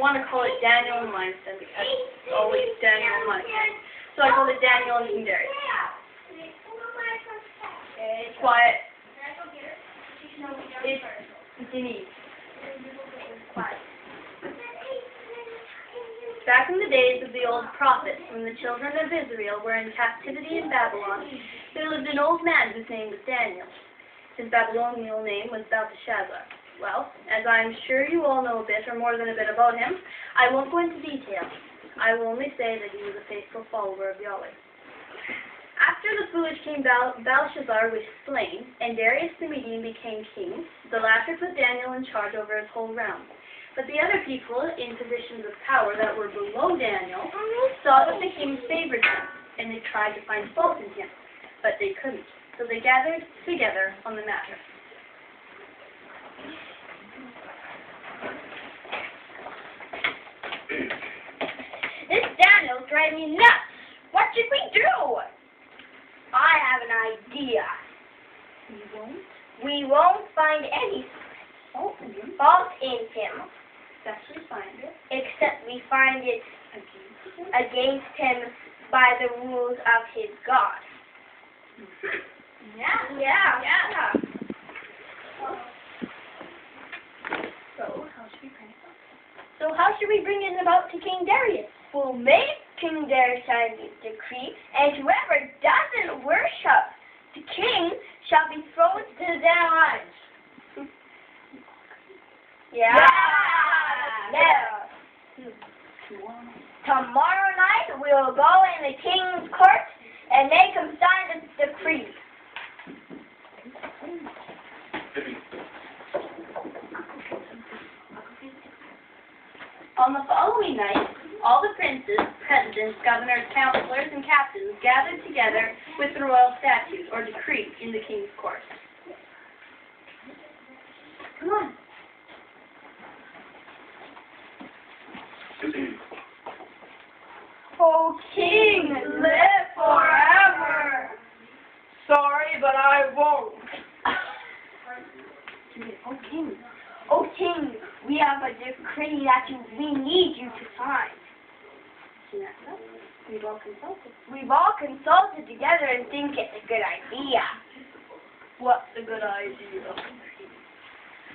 want to call it Daniel and Livingston because it's always Daniel and Livingston. So I called it Daniel and King Darius. Quiet. It's Denise. Quiet. Back in the days of the old prophets, when the children of Israel were in captivity in Babylon, there lived an old man whose name was Daniel. His Babylonian name was Belteshazzar. Well, as I'm sure you all know a bit or more than a bit about him, I won't go into detail. I will only say that he was a faithful follower of Yahweh. After the foolish king Belshazzar was slain, and Darius the Median became king, the latter put Daniel in charge over his whole realm. But the other people in positions of power that were below Daniel saw that the king favored him, and they tried to find fault in him, but they couldn't. So they gathered together on the matter. This Daniel's driving me nuts. What should we do? I have an idea. We won't find any fault in him. Except we find it against him by the rules of his God. Yeah. So how should we bring it about to King Darius? We'll make King Darius sign the decree, and whoever doesn't worship the king shall be thrown to the lions. Yeah. Tomorrow night we'll go in the king's court and make him sign the decree. On the following night, all the princes, presidents, governors, counselors, and captains gathered together with the royal statute or decree in the king's court. Come on. O king, live forever. Sorry, but I won't. O king, we have a decree that we need you to sign. Jenessa, we've all consulted together and think it's a good idea. What's a good idea?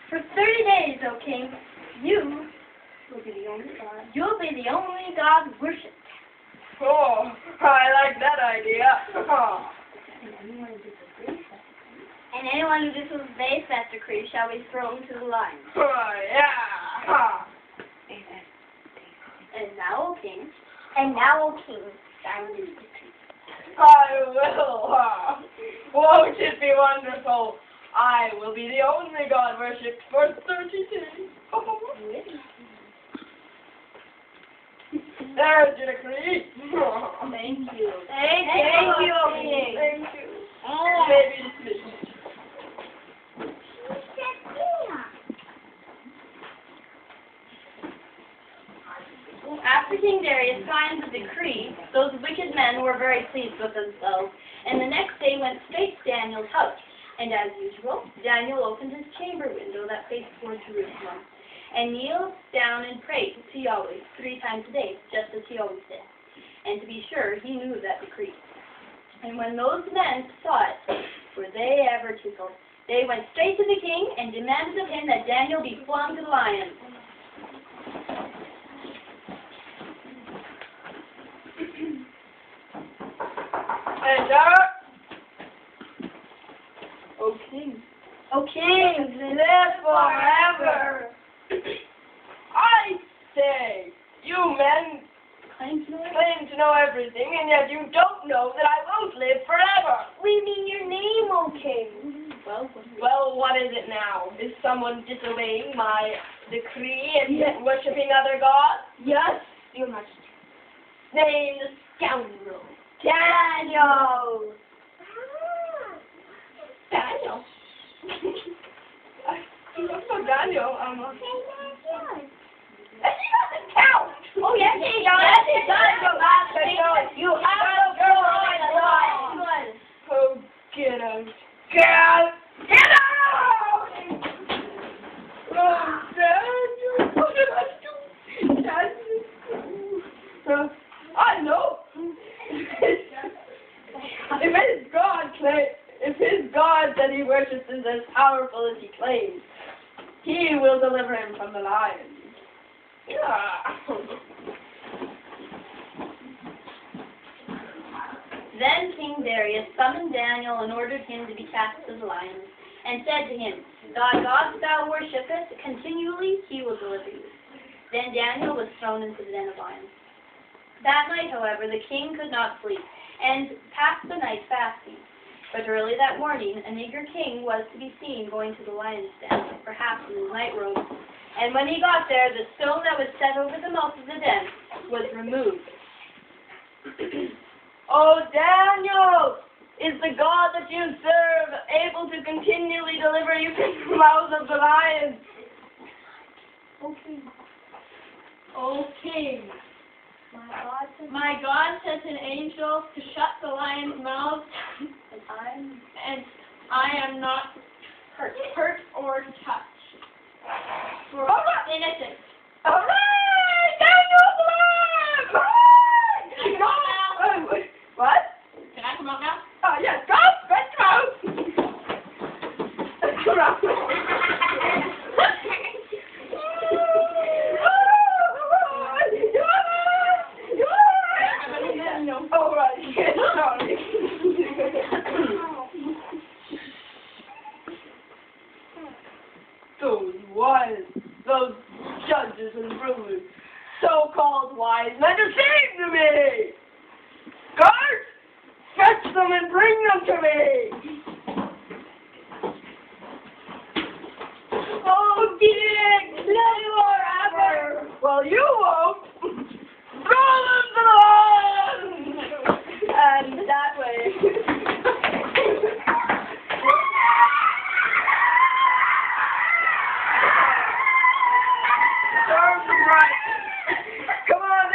For 30 days, O king, you will be the only God. You'll be the only God worshipped. Oh, I like that idea. And anyone who disobeys that decree shall be thrown to the lions. Oh, yeah. And now, O king, sign this decree. I will. Won't it be wonderful? I will be the only God worshipped for 30 days. There's your decree. Thank you. Thank you, O king. Thank you. Maybe dismissed. After King Darius signed the decree, those wicked men were very pleased with themselves, and the next day went straight to Daniel's house. And as usual, Daniel opened his chamber window that faced toward Jerusalem, and kneeled down and prayed to Yahweh 3 times a day, just as he always did. And to be sure, he knew that decree. And when those men saw it, were they ever tickled? They went straight to the king and demanded of him that Daniel be flung to the lions. O king, live forever. I say, you men claim to know everything, and yet you don't know that I won't live forever. We mean your name, O king. Well, what is it now? Is someone disobeying my decree and worshipping other gods? Yes, your majesty. Name the scoundrel. Daniel. Daniel? I'm not Daniel. He doesn't count. Oh, yes, he does. Yes, he does, your majesty. You have no right. Oh, get out. Get out. Get out! Oh, Daniel, what did I do? wishes is as powerful as he claims. He will deliver him from the lions. Then King Darius summoned Daniel and ordered him to be cast to the lions, and said to him, "Thy God thou worshipest continually, he will deliver you." Then Daniel was thrown into the den of lions. That night, however, the king could not sleep, and passed the night fasting. But early that morning, an eager king was to be seen going to the lion's den, perhaps in his night robe. And when he got there, the stone that was set over the mouth of the den was removed. Oh, Daniel, is the God that you serve able to continually deliver you from the mouths of the lions? O king, my God sent an angel to shut the lion's mouth, and I am not hurt or touched. For innocent. All right, Daniel's alive! Hooray! What? Can I come out now? Oh, yes, go! Let's go! Come on. All right, sorry. Those judges and rulers, so-called wise men, deceive to me! Guards, fetch them and bring them to me! Oh, King, live forever! Well, you won't! Throw them to the lions! And that way... Come on,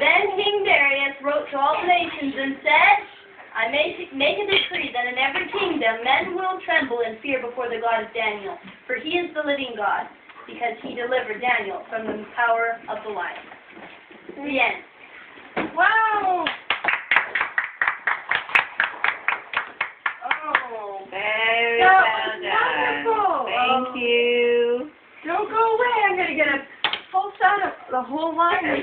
Then King Darius wrote to all the nations and said, "I make a decree that in every kingdom men will tremble and fear before the God of Daniel, for he is the living God, because he delivered Daniel from the power of the lion." The end. Wow! Oh, Very that well was done. wonderful. Thank you. Don't go away. I'm going to get a full shot of the whole line here.